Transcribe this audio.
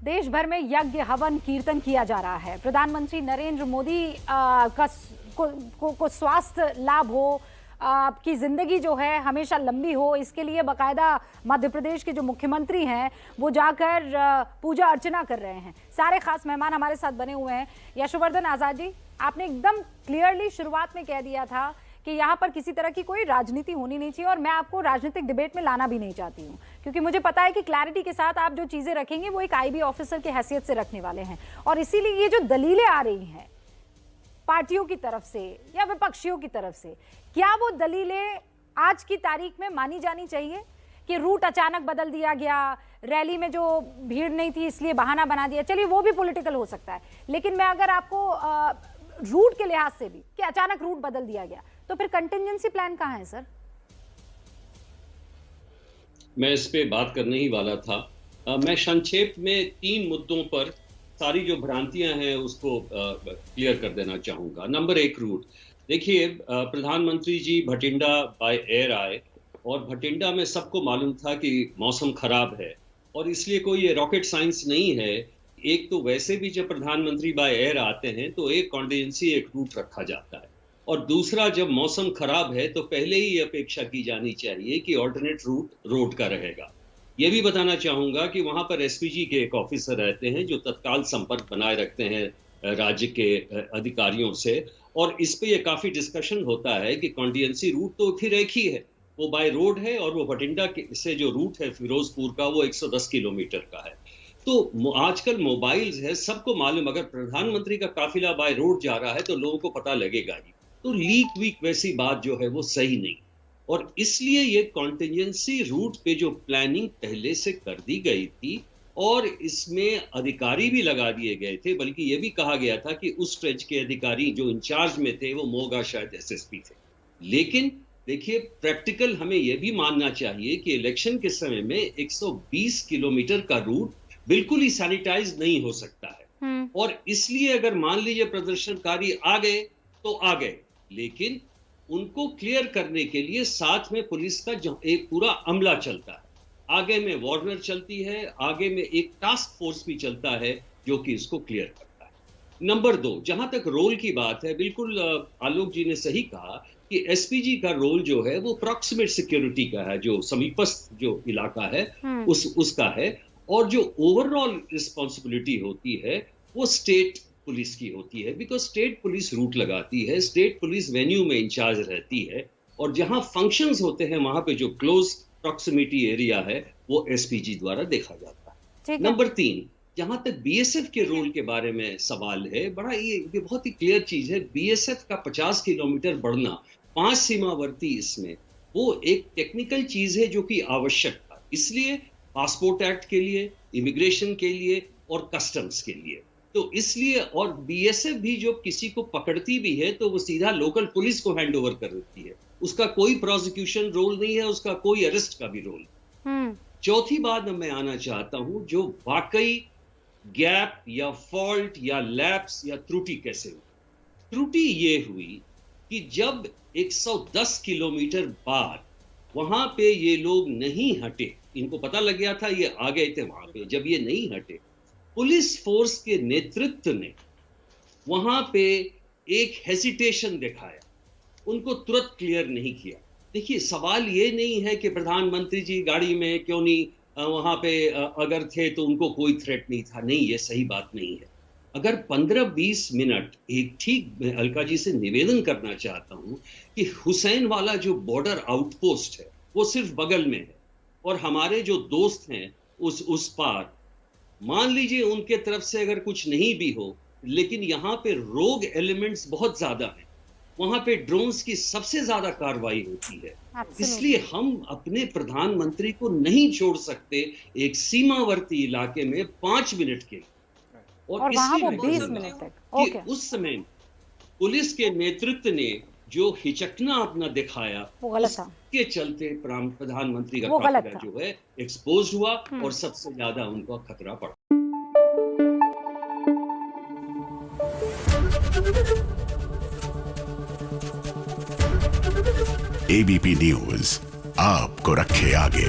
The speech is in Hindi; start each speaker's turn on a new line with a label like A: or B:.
A: देश भर में यज्ञ हवन कीर्तन किया जा रहा है। प्रधानमंत्री नरेंद्र मोदी को स्वास्थ्य लाभ हो, आपकी जिंदगी जो है हमेशा लंबी हो, इसके लिए बकायदा मध्य प्रदेश के जो मुख्यमंत्री हैं वो जाकर पूजा अर्चना कर रहे हैं। सारे खास मेहमान हमारे साथ बने हुए हैं। यशोवर्धन आजाद जी, आपने एकदम क्लियरली शुरुआत में कह दिया था कि यहाँ पर किसी तरह की कोई राजनीति होनी नहीं चाहिए, और मैं आपको राजनीतिक डिबेट में लाना भी नहीं चाहती हूँ, क्योंकि मुझे पता है कि क्लैरिटी के साथ आप जो चीजें रखेंगे वो एक आईबी ऑफिसर की हैसियत से रखने वाले हैं। और इसीलिए ये जो दलीलें आ रही हैं पार्टियों की तरफ से या विपक्षियों की तरफ से, क्या वो दलीलें आज की तारीख में मानी जानी चाहिए कि रूट अचानक बदल दिया गया, रैली में जो भीड़ नहीं थी इसलिए बहाना बना दिया? चलिए वो भी पॉलिटिकल हो सकता है, लेकिन मैं अगर आपको रूट के लिहाज से भी कि अचानक रूट बदल दिया गया, तो फिर कंटिजेंसी प्लान कहाँ है सर?
B: मैं इस पे बात करने ही वाला था। मैं संक्षेप में 3 मुद्दों पर सारी जो भ्रांतियां हैं उसको क्लियर कर देना चाहूंगा। Number 1, route. देखिए, प्रधानमंत्री जी भटिंडा बाय एयर आए, और भटिंडा में सबको मालूम था कि मौसम खराब है, और इसलिए कोई ये रॉकेट साइंस नहीं है। एक तो वैसे भी जब प्रधानमंत्री बाय एयर आते हैं तो एक कॉन्टिजेंसी, एक रूट रखा जाता है, और दूसरा जब मौसम खराब है तो पहले ही अपेक्षा की जानी चाहिए कि ऑल्टरनेट रूट रोड का रहेगा। ये भी बताना चाहूंगा कि वहां पर एसपीजी के एक ऑफिसर रहते हैं जो तत्काल संपर्क बनाए रखते हैं राज्य के अधिकारियों से, और इस पे ये काफी डिस्कशन होता है कि कॉन्टिजेंसी रूट तो फिर एक ही है, वो बाय रोड है, और वो भटिंडा से जो रूट है फिरोजपुर का वो 110 किलोमीटर का है। तो आजकल मोबाइल्स है, सबको मालूम, अगर प्रधानमंत्री का काफिला बाय रोड जा रहा है तो लोगों को पता लगेगा ही। तो लीक वीक वैसी बात जो है वो सही नहीं, और इसलिए ये कॉन्टिजेंसी रूट पे जो प्लानिंग पहले से कर दी गई थी, और इसमें अधिकारी भी लगा दिए गए थे, बल्कि ये भी कहा गया था कि उस स्ट्रेच के अधिकारी जो इंचार्ज में थे वो मोगा शायद एसएसपी थे। लेकिन देखिए, प्रैक्टिकल हमें यह भी मानना चाहिए कि इलेक्शन के समय में 120 किलोमीटर का रूट बिल्कुल ही सैनिटाइज नहीं हो सकता है, और इसलिए अगर मान लीजिए प्रदर्शनकारी आ गए तो आ गए, लेकिन उनको क्लियर करने के लिए साथ में पुलिस का एक पूरा अमला चलता है, आगे में वार्नर चलती है, आगे में एक टास्क फोर्स भी चलता है जो कि इसको क्लियर करता है। नंबर 2, जहां तक रोल की बात है, बिल्कुल आलोक जी ने सही कहा कि एसपीजी का रोल जो है वो प्रॉक्सिमेट सिक्योरिटी का है, जो समीपस्थ जो इलाका है उसका है, और जो ओवरऑल रिस्पॉन्सिबिलिटी होती है वो स्टेट पुलिस की होती है, बिकॉज स्टेट पुलिस रूट लगाती है, स्टेट पुलिस वेन्यू में इंचार्ज रहती है, और जहां फंक्शंस होते हैं वहां पे जो क्लोज प्रॉक्सिमिटी एरिया है वो एसपीजी द्वारा देखा जाता है। नंबर 3, जहां तक बीएसएफ के रोल के बारे में सवाल है, बड़ा ये बहुत ही क्लियर चीज है। बीएसएफ का 50 किलोमीटर बढ़ना 5 सीमावर्ती, इसमें वो एक टेक्निकल चीज है जो कि आवश्यक था, इसलिए पासपोर्ट एक्ट के लिए, इमिग्रेशन के लिए और कस्टम्स के लिए। तो इसलिए, और बीएसएफ भी जो किसी को पकड़ती भी है तो वो सीधा लोकल पुलिस को हैंड ओवर कर देती है, उसका कोई प्रोसिक्यूशन रोल नहीं है, उसका कोई अरेस्ट का भी रोल। चौथी बात मैं आना चाहता हूं, जो वाकई गैप या फॉल्ट या लैप्स या त्रुटि कैसे हुई। त्रुटि ये हुई कि जब 110 किलोमीटर बाद वहां पे ये लोग नहीं हटे, इनको पता लग गया था ये आ गए थे वहां पे, जब ये नहीं हटे, पुलिस फोर्स के नेतृत्व ने वहां पे एक हेसिटेशन दिखाया, उनको तुरंत क्लियर नहीं किया। देखिए, सवाल ये नहीं है कि प्रधानमंत्री जी गाड़ी में क्यों नहीं वहां पे अगर थे तो उनको कोई थ्रेट नहीं था, नहीं, ये सही बात नहीं है। अगर 15-20 मिनट एक ठीक, मैं अलका जी से निवेदन करना चाहता हूं कि हुसैन वाला जो बॉर्डर आउटपोस्ट है वो सिर्फ बगल में है, और हमारे जो दोस्त हैं उस पार, मान लीजिए उनके तरफ से अगर कुछ नहीं भी हो, लेकिन यहाँ पे रोग एलिमेंट्स बहुत ज्यादा हैं, वहां पे ड्रोन्स की सबसे ज्यादा कार्रवाई होती है, इसलिए हम अपने प्रधानमंत्री को नहीं छोड़ सकते एक सीमावर्ती इलाके में 5 मिनट के लिए, और इसलिए
A: 20 मिनट तक
B: कि उस समय पुलिस के नेतृत्व ने जो हिचकना अपना दिखाया उसके चलते प्रधानमंत्री का काफिला जो है एक्सपोज हुआ, और सबसे ज्यादा उनको खतरा पड़ा।
C: एबीपी न्यूज आपको रखे आगे।